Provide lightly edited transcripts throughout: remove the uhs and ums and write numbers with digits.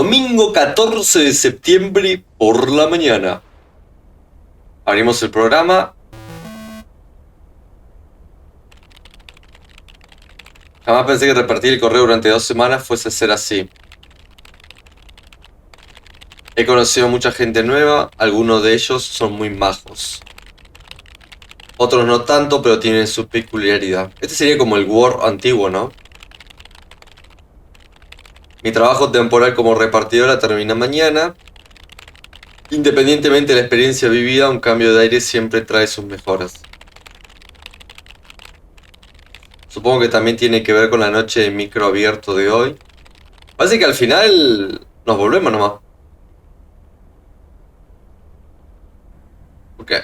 Domingo 14 de septiembre por la mañana. Abrimos el programa. Jamás pensé que repartir el correo durante 2 semanas fuese a ser así. He conocido mucha gente nueva, algunos de ellos son muy majos. Otros no tanto, pero tienen su peculiaridad. Este sería como el Word antiguo, ¿no? Mi trabajo temporal como repartidora termina mañana. Independientemente de la experiencia vivida, un cambio de aire siempre trae sus mejoras. Supongo que también tiene que ver con la noche de micro abierto de hoy. Parece que al final nos volvemos nomás. ¿Por qué?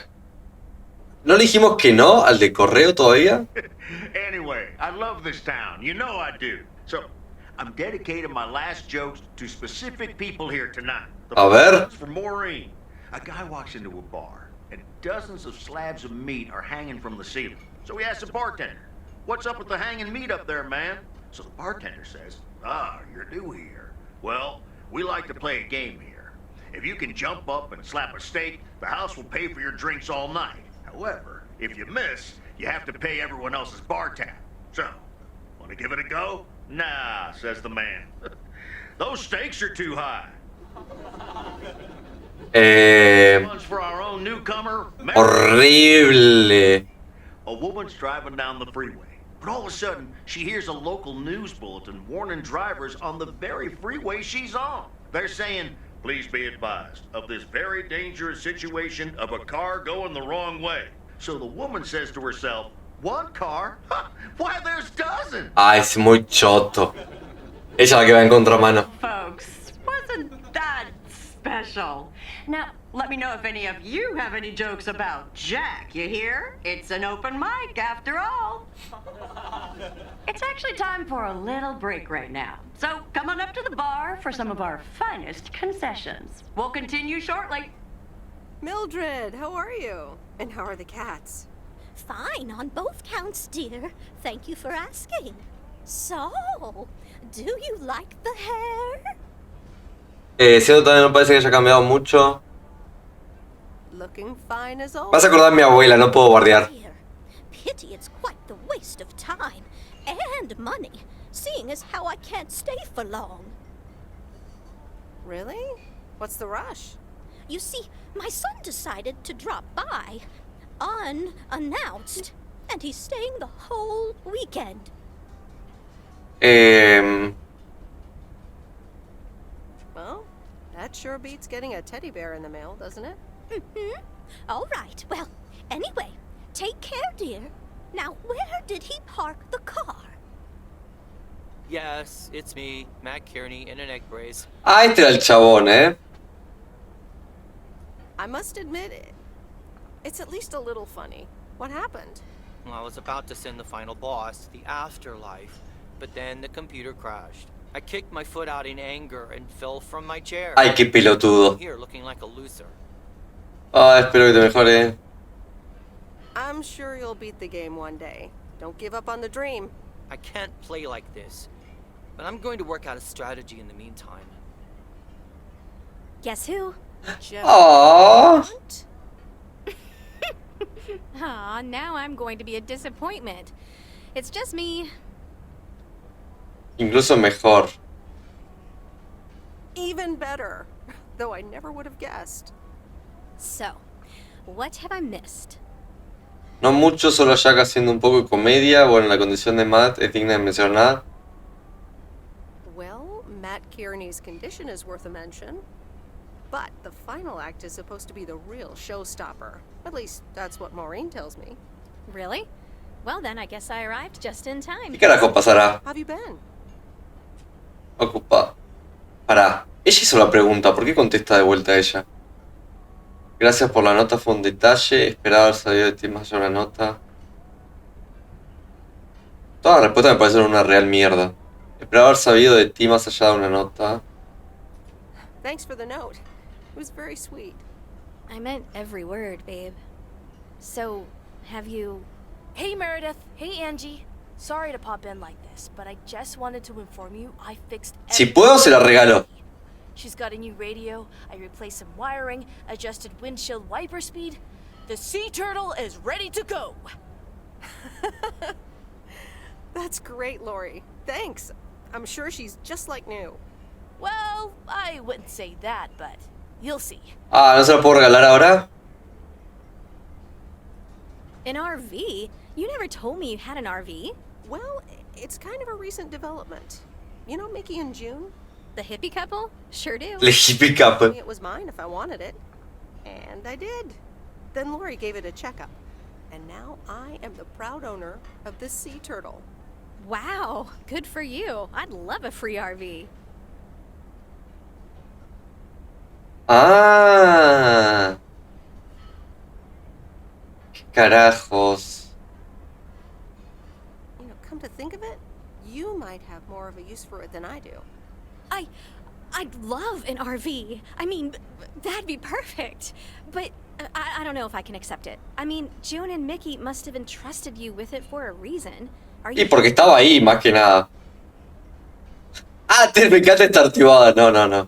¿No le dijimos que no al de correo todavía? Anyway, I love this town. You know I do. So, I'm dedicating my last jokes to specific people here tonight. The A ver. one's for Maureen. A guy walks into a bar, and dozens of slabs of meat are hanging from the ceiling. So he asks the bartender, "What's up with the hanging meat up there, man?" So the bartender says, "Ah, you're new here. Well, we like to play a game here. If you can jump up and slap a steak, the house will pay for your drinks all night. However, if you miss, you have to pay everyone else's bar tab. So, want to give it a go?" "Nah," says the man. "Those stakes are too high." One's for our own newcomer, Horrible. A woman's driving down the freeway, but all of a sudden, she hears a local news bulletin warning drivers on the very freeway she's on. They're saying, "Please be advised of this very dangerous situation of a car going the wrong way." So the woman says to herself, "One car? Why, there's dozens!" Ay, es muy choto. Ella la que va en contramano. Folks, wasn't that special? Now, let me know if any of you have any jokes about Jack, you hear? It's an open mic after all. It's actually time for a little break right now. So come on up to the bar for some of our finest concessions. We'll continue shortly. Mildred, how are you? And how are the cats? Fine on both counts, dear. Thank you for asking. So, do you like the hair? Siendo también no parece que haya cambiado mucho. Looking fine as always. Vas a acordar a mi abuela, no puedo bardear. Dear, pity it's quite the waste of time and money, seeing as how I can't stay for long. Really? What's the rush? You see, my son decided to drop by, unannounced, and he's staying the whole weekend. Well, that sure beats getting a teddy bear in the mail, doesn't it? Mm-hmm. All right. Well, anyway, take care, dear. Now, where did he park the car? Yes, it's me, Matt Kearney, in an egg brace. Ah, este era el chabón, I must admit, it's at least a little funny. What happened? Well, I was about to send the final boss to the afterlife, but then the computer crashed. I kicked my foot out in anger and fell from my chair. Ay, qué pelotudo. Here, looking like a loser. Ah, espero que te mejore. I'm sure you'll beat the game one day. Don't give up on the dream. I can't play like this, but I'm going to work out a strategy in the meantime. Guess who? Aww. Aw, now I'm going to be a disappointment. It's just me. Incluso mejor. Even better. Though I never would have guessed. So, what have I missed? No mucho, solo Jack haciendo un poco de comedia. Bueno, la condición de Matt es digna de mencionar. Well, Matt Kearney's condition is worth a mention. But the final act is supposed to be the real showstopper. At least, that's what Maureen tells me. Really? Well, then I guess I arrived just in time. ¿Qué carajo pasará? How have you been? Ocupada. Pará. Ella hizo la pregunta. ¿Por qué contesta de vuelta ella? Gracias por la nota, fue un detalle. Esperaba haber sabido de ti más allá de la nota. Todas las respuestas me parecen una real mierda. Esperaba haber sabido de ti más allá de una nota. Thanks for the note. It was very sweet. I meant every word, babe. So, have you... Hey Meredith, hey Angie. Sorry to pop in like this, but I just wanted to inform you I fixed Si puedo, se la regalo. She's got a new radio. I replaced some wiring, adjusted windshield wiper speed. The sea turtle is ready to go. That's great, Lori. Thanks. I'm sure she's just like new. Well, I wouldn't say that, but you'll see. Ah, ¿no se lo puedo regalar ahora? An RV? You never told me you had an RV. Well, it's kind of a recent development. You know Mickey and June? The hippie couple? Sure do. Le hippie couple. It was mine if I wanted it. And I did. Then Lori gave it a checkup. And now I am the proud owner of this sea turtle. Wow, good for you. I'd love a free RV. Ah. ¿Qué carajos? You know, come to think of it, you might have more of a use for it than I do. I'd love an RV. I mean, that'd be perfect. But I don't know if I can accept it. I mean, June and Mickey must have entrusted you with it for a reason. Are you Y porque estaba ahí, más que nada. Ah, me encanta esta activada. No, no, no.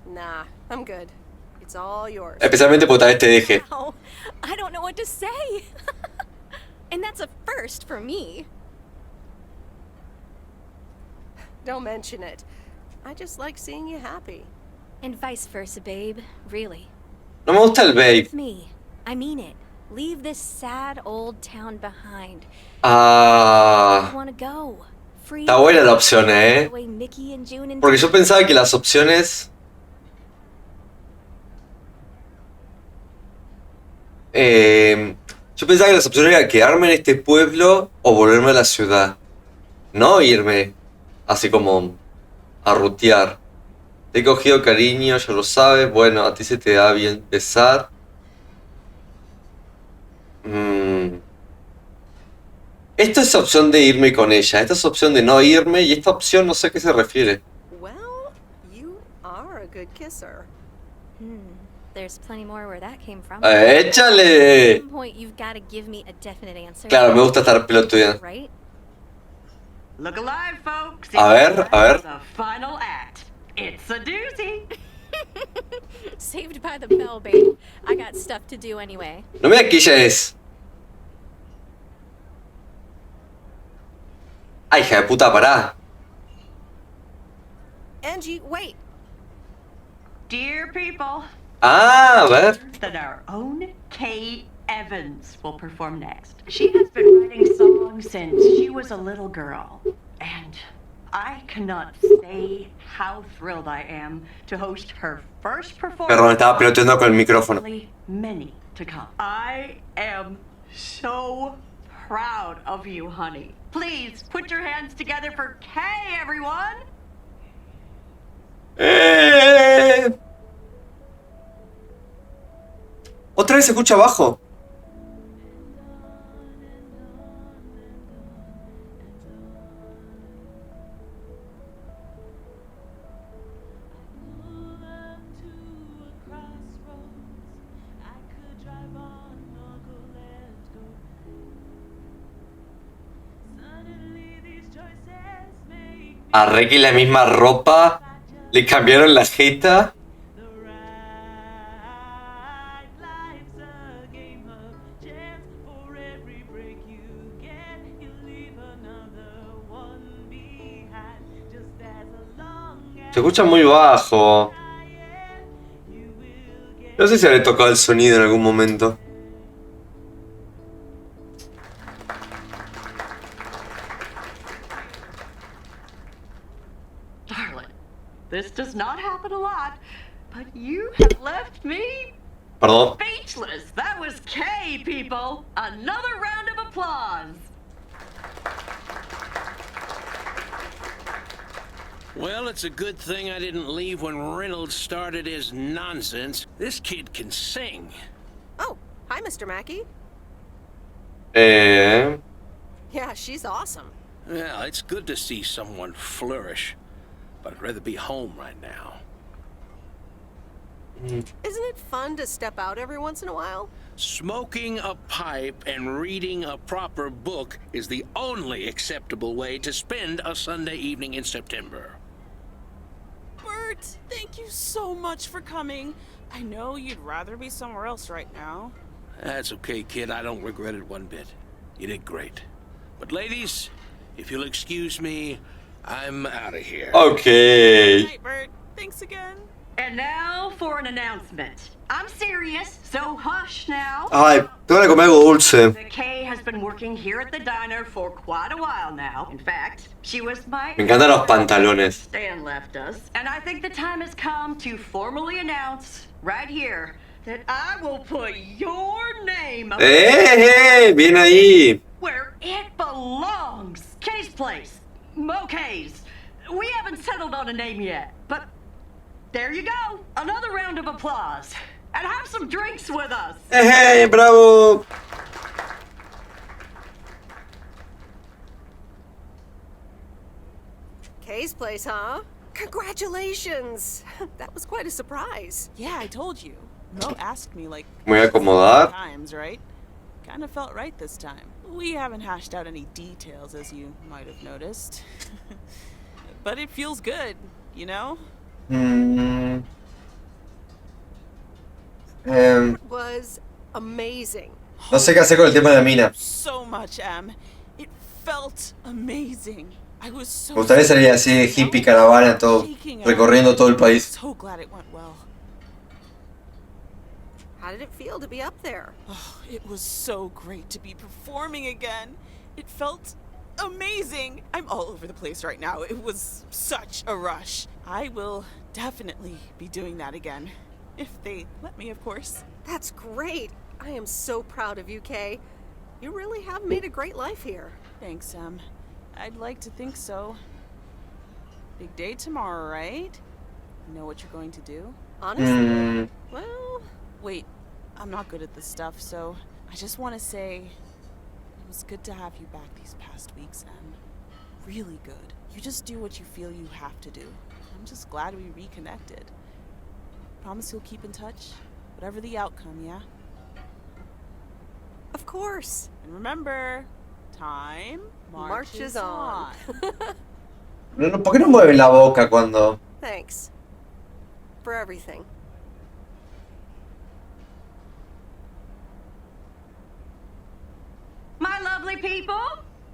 Nah, I'm good. It's all yours. Especialmente porque tal vez te deje. Wow, I don't know what to say. And that's a first for me. Don't mention it. I just like seeing you happy. And vice versa, babe. Really. No me gusta el babe. With me. I mean it. Leave this sad old town behind. Ah. I want to go. Free. Está buena la opción, The way Mickey and June and Porque yo pensaba que las opciones... yo pensaba que las opciones eran quedarme en este pueblo o volverme a la ciudad. No irme así como a rutear. Te he cogido cariño, ya lo sabes. Bueno, a ti se te da bien besar. Esta es opción de irme con ella. Esta es opción de no irme. Y esta opción no sé a qué se refiere. Well, you are a good kisser. There's plenty more where that came from. ¡Échale! At some point, you've got to give me a definite answer. Claro, me gusta estar pelotudeando. Right? Look alive, folks. A ver, a ver. The final act. It's a doozy. Saved by the bell, babe. I got stuff to do anyway. No me da que ella es. Ay, hija de puta, pará. Angie, wait. Dear people, Ah, a ver. that our own Kay Evans will perform next. She has been writing songs since she was a little girl, and I cannot say how thrilled I am to host her first performance. Perdón, estaba peloteando con el micrófono. Many to come. I am so proud of you, honey. Please put your hands together for Kay, everyone. Otra vez se escucha abajo. A Ricky la misma ropa, le cambiaron la jeta. Se escucha muy bajo. No sé si habré tocado el sonido en algún momento. Darling, this does not happen a lot, but you have left me Perdón. speechless. That was Kay, people. Another round of applause. Well, it's a good thing I didn't leave when Reynolds started his nonsense. This kid can sing. Oh, hi, Mr. Mackey. Eh. Yeah, she's awesome. Well, it's good to see someone flourish, but I'd rather be home right now. Isn't it fun to step out every once in a while? Smoking a pipe and reading a proper book is the only acceptable way to spend a Sunday evening in September. Bert, thank you so much for coming. I know you'd rather be somewhere else right now. That's okay, kid. I don't regret it one bit. You did great. But ladies, if you'll excuse me, I'm out of here. Okay. Good night, Bert. Thanks again. And now for an announcement. I'm serious, so hush now. Ay, tengo que comer algo dulce. The Kay has been working here at the diner for quite a while now. In fact, she was my... Me encantan los pantalones. Stan left us. And I think the time has come to formally announce, right here, that I will put your name up Bien ahí. where it belongs. Kay's Place. Mo-Kay's. We haven't settled on a name yet, but there you go. Another round of applause. And have some drinks with us. Hey, bravo. Kay's Place, huh? Congratulations! That was quite a surprise. Yeah, I told you. Mo asked me like Me voy a acomodar. times, right? Kind of felt right this time. We haven't hashed out any details, as you might have noticed. But it feels good, you know? Was amazing. No sé qué hacer con el tema de la mina. So much, Em. It felt amazing. I was so Me gustaría salir así de hippie, caravana, todo, recorriendo todo el país. so glad it went well. How did it feel to be up there? Oh, it was so great to be performing again. It felt amazing. I'm all over the place right now. It was such a rush. I will definitely be doing that again. If they let me, of course. That's great. I am so proud of you, Kay. You really have made a great life here. Thanks, Em. I'd like to think so. Big day tomorrow, right? You know what you're going to do? Honestly, well, Wait, I'm not good at this stuff, so I just want to say it was good to have you back these past weeks, Em. Really good. You just do what you feel you have to do. I'm just glad we reconnected. Promise you'll keep in touch, whatever the outcome, yeah? of course. And remember, time marches on. ¿Por qué no mueven la boca cuando...? Thanks for everything. My lovely people,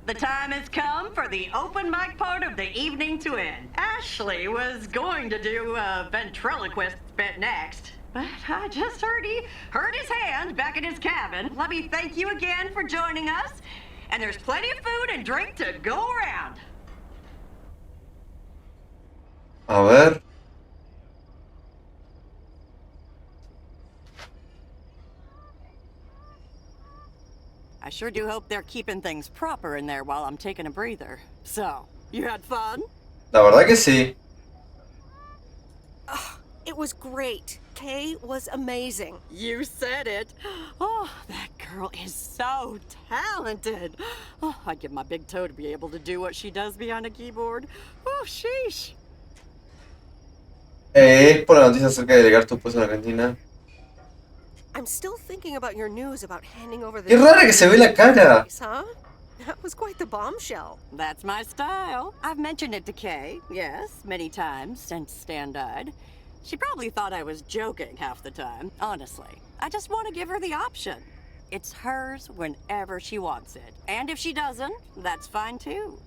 the time has come for the open mic part of the evening to end. Ashley was going to do a ventriloquist bit next, but I just heard he hurt his hand back in his cabin. Let me thank you again for joining us, and there's plenty of food and drink to go around. A ver. I sure do hope they're keeping things proper in there while I'm taking a breather. So, you had fun? La verdad que sí. It was great. Kay was amazing. You said it. Oh, that girl is so talented. Oh, I'd give my big toe to be able to do what she does behind a keyboard. Oh, sheesh. Es por la noticia acerca de delegar tu puesto en la cantina. I'm still thinking about your news about handing over the... Qué rara que se ve la cara. Huh? That was quite the bombshell. That's my style. I've mentioned it to Kay, yes, many times since Stan died. She probably thought I was joking half the time, honestly. I just want to give her the option. It's hers whenever she wants it. And if she doesn't, that's fine too.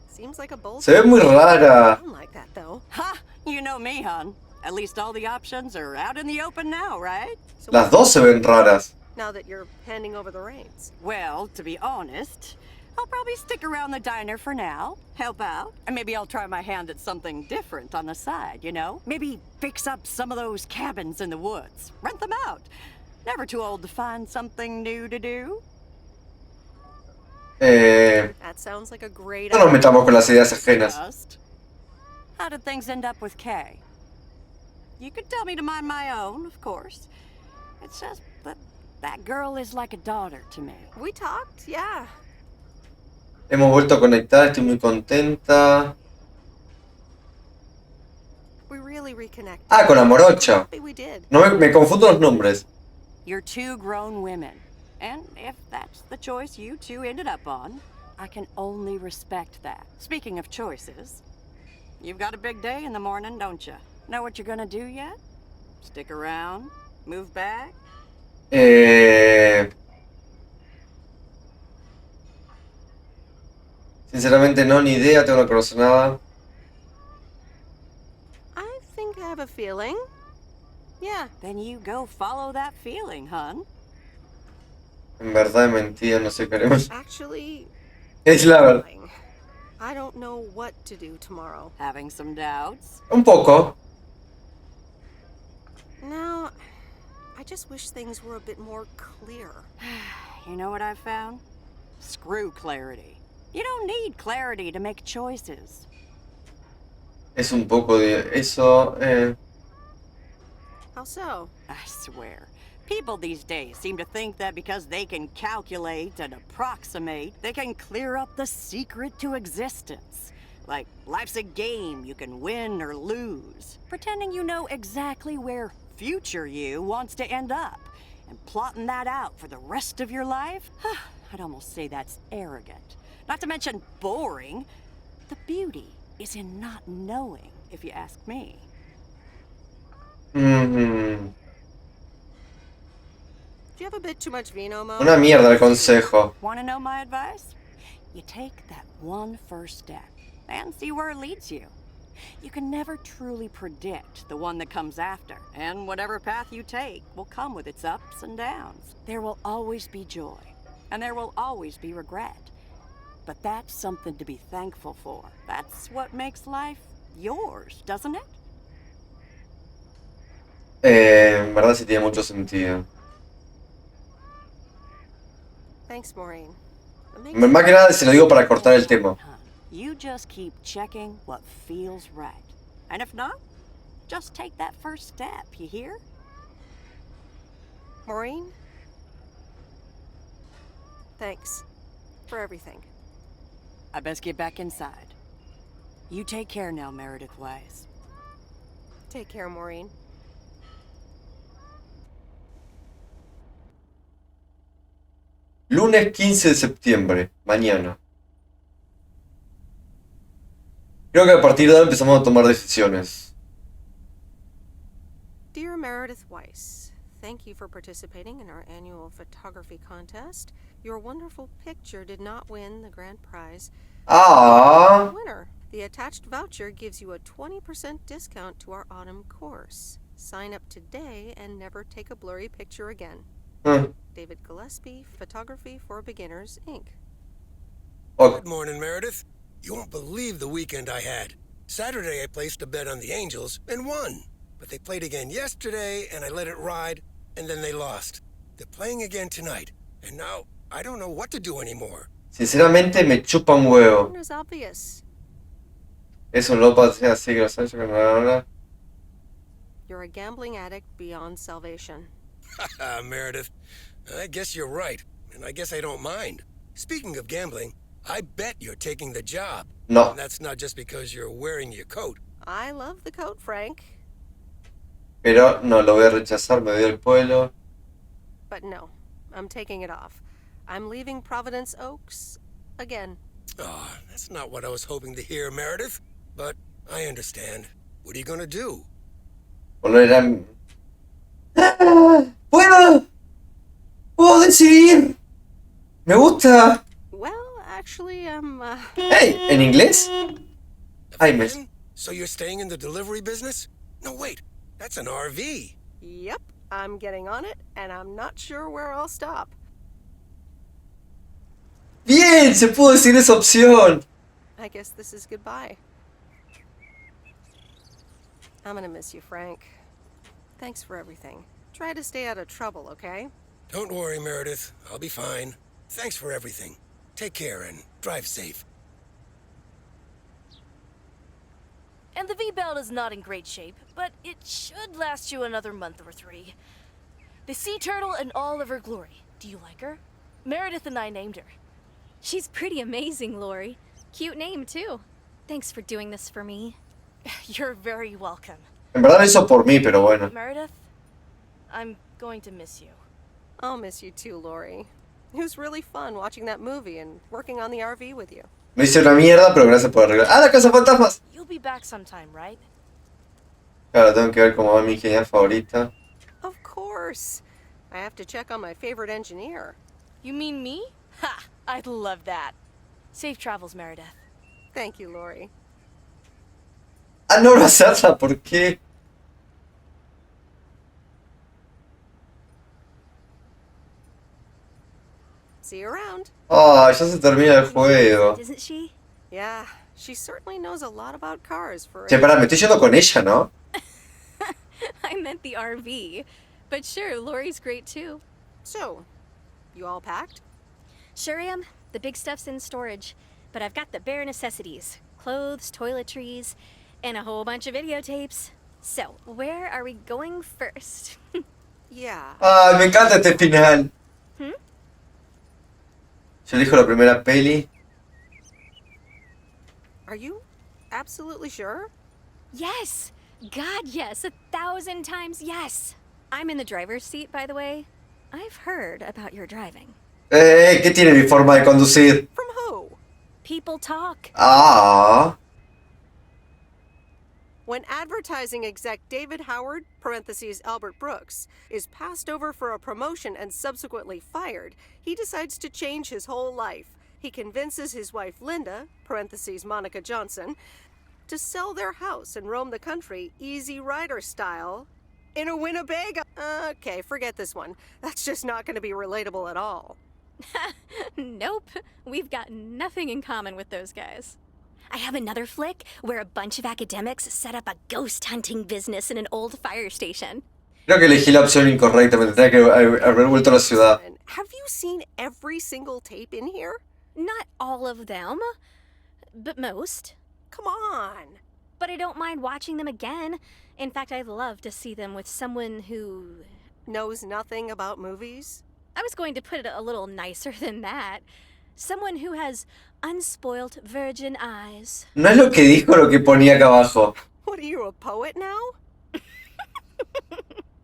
Seems like a bold... Se ve muy rara. I don't like that, though. Ha! You know me, hon. At least all the options are out in the open now, right? So Las dos se ven raras. now that you're handing over the reins. Well, to be honest, I'll probably stick around the diner for now, help out, and maybe I'll try my hand at something different on the side, you know? Maybe fix up some of those cabins in the woods, rent them out. Never too old to find something new to do. That sounds like a great No nos metamos con las ideas ajenas. Just. How did things end up with Kay? You could tell me to mind my own, of course. It's just that girl is like a daughter to me. We talked, yeah. Hemos vuelto a conectar, estoy muy contenta. We really reconnected. Ah, con la morocha. Happy we did. No me confundo los nombres. You're two grown women. And if that's the choice you two ended up on, I can only respect that. Speaking of choices, you've got a big day in the morning, don't you? Know what you're gonna do yet? Stick around? Move back? Sinceramente no, ni idea, tengo no conocer nada. I think I have a feeling. Yeah. Then you go follow that feeling, hun. En verdad, mentira, no sé qué haremos. Actually, Es la verdad. I don't know what to do tomorrow. Having some doubts? Un poco. No, I just wish things were a bit more clear. You know what I've found? Screw clarity. You don't need clarity to make choices. Es un poco de eso. How so? I swear. People these days seem to think that because they can calculate and approximate, they can clear up the secret to existence. Like, life's a game, you can win or lose. Pretending you know exactly where future you wants to end up. And plotting that out for the rest of your life? I'd almost say that's arrogant. Not to mention boring. The beauty is in not knowing, if you ask me. Mm-hmm. Do you have a bit too much vino, Mo? Una mierda el consejo. Want to know my advice? You take that one first step and see where it leads you. You can never truly predict the one that comes after, and whatever path you take will come with its ups and downs. There will always be joy, and there will always be regret. But that's something to be thankful for. That's what makes life yours, doesn't it? En verdad sí tiene mucho sentido. Thanks, Maureen. Más que nada se lo digo para cortar el tema. You just keep checking what feels right. And if not, just take that first step, you hear? Maureen? Thanks for everything. I best get back inside. You take care now, Meredith Wise. Take care, Maureen. Lunes 15 de septiembre, mañana. Creo que a partir de ahora empezamos a tomar decisiones. Dear Meredith Weiss, thank you for participating in our annual photography contest. Your wonderful picture did not win the grand prize. Ah. Winner. The attached voucher gives you a 20% discount to our autumn course. Sign up today and never take a blurry picture again. David Gillespie, Photography for Beginners, Inc. Okay. Good morning, Meredith. You won't believe the weekend I had. Saturday I placed a bet on the Angels and won. But they played again yesterday and I let it ride and then they lost. They're playing again tonight. And now I don't know what to do anymore. Sinceramente me chupa un huevo. It's obvious. Es un loco así que ¿sabes? You're a gambling addict beyond salvation. Haha, Meredith. I guess you're right. And I guess I don't mind. Speaking of gambling, I bet you're taking the job. No. And that's not just because you're wearing your coat. I love the coat, Frank. Pero no, lo voy a rechazar, me dio el pueblo. But no, I'm taking it off. I'm leaving Providence Oaks again. Oh, that's not what I was hoping to hear, Meredith. But I understand. What are you gonna do? Volver a... ¡Puedo! ¡Puedo decidir! ¡Me gusta! Well, actually, Hey, ¿en inglés? Ay, me... So you're staying in the delivery business? No, wait. That's an RV. Yep, I'm getting on it, and I'm not sure where I'll stop. ¡Bien! Se pudo decir esa opción. I guess this is goodbye. I'm gonna miss you, Frank. Thanks for everything. Try to stay out of trouble, okay? Don't worry, Meredith. I'll be fine. Thanks for everything. Take care and drive safe. And the V-belt is not in great shape, but it should last you another month or 3. The sea turtle in all of her glory. Do you like her? Meredith and I named her. She's pretty amazing, Lori. Cute name, too. Thanks for doing this for me. You're very welcome. En verdad lo hizo por mí, pero bueno. Meredith, I'm going to miss you. I'll miss you too, Lori. It was really fun watching that movie and working on the RV with you. Me hice una mierda, pero gracias por arreglar. ¡Ah, la casa fantasmas! You'll be back sometime, right? Claro, tengo que ver cómo va mi ingeniera favorita. Of course. I have to check on my favorite engineer. You mean me? Ha! I'd love that. Safe travels, Meredith. Thank you, Lori. Ah, no, abrazarla, ¿por qué? See you around. Ah, ya se termina el juego. Isn't she? Yeah, she certainly knows a lot about cars for Che, pará, me estoy yendo con ella, ¿no? I meant the RV. But sure, Lori's great too. So, you all packed? Sure am. The big stuff's in storage. But I've got the bare necessities. Clothes, toiletries, and a whole bunch of videotapes. So, where are we going first? Yeah. Ah, me encanta este final. Yo elijo la primera peli. Are you absolutely sure? Yes! God, yes. 1,000 times yes! I'm in the driver's seat, by the way. I've heard about your driving. ¿Qué tiene mi forma de conducir? From who? People talk. Ah. When advertising exec David Howard, parentheses Albert Brooks, is passed over for a promotion and subsequently fired, he decides to change his whole life. He convinces his wife Linda, parentheses Monica Johnson, to sell their house and roam the country Easy Rider style in a Winnebago. Okay, forget this one. That's just not going to be relatable at all. Nope. We've got nothing in common with those guys. I have another flick where a bunch of academics set up a ghost hunting business in an old fire station. Creo que elegí la opción incorrecta, me tendría que haber vuelto a la ciudad. Have you seen every single tape in here? Not all of them, but most. Come on. But I don't mind watching them again. In fact, I'd love to see them with someone who knows nothing about movies. I was going to put it a little nicer than that. Someone who has unspoiled virgin eyes. No es lo que dijo lo que ponía acá abajo. What are you, a poet now?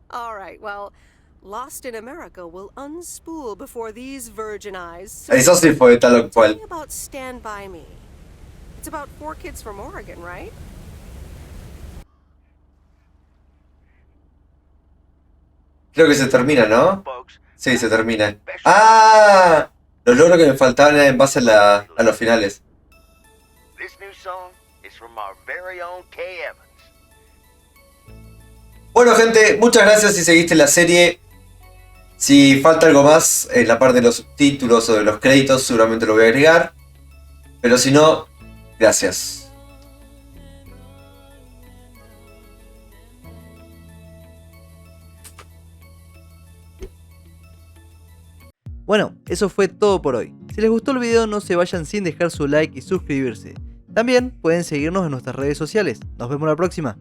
All right, well, Lost in America will unspool before these virgin eyes. Eso sí fue tal cual. Tell me about Stand By Me. It's about 4 kids from Oregon, right? Creo que se termina, ¿no? Sí, se termina. ¡Ah! Los logros que me faltaban en base a los finales. This new song is from our very own 𝐿𝐴𝐵𝐿. Bueno, gente, muchas gracias si seguiste la serie. Si falta algo más en la parte de los subtítulos o de los créditos, seguramente lo voy a agregar. Pero si no, gracias. Bueno, eso fue todo por hoy. Si les gustó el video no se vayan sin dejar su like y suscribirse. También pueden seguirnos en nuestras redes sociales. Nos vemos la próxima.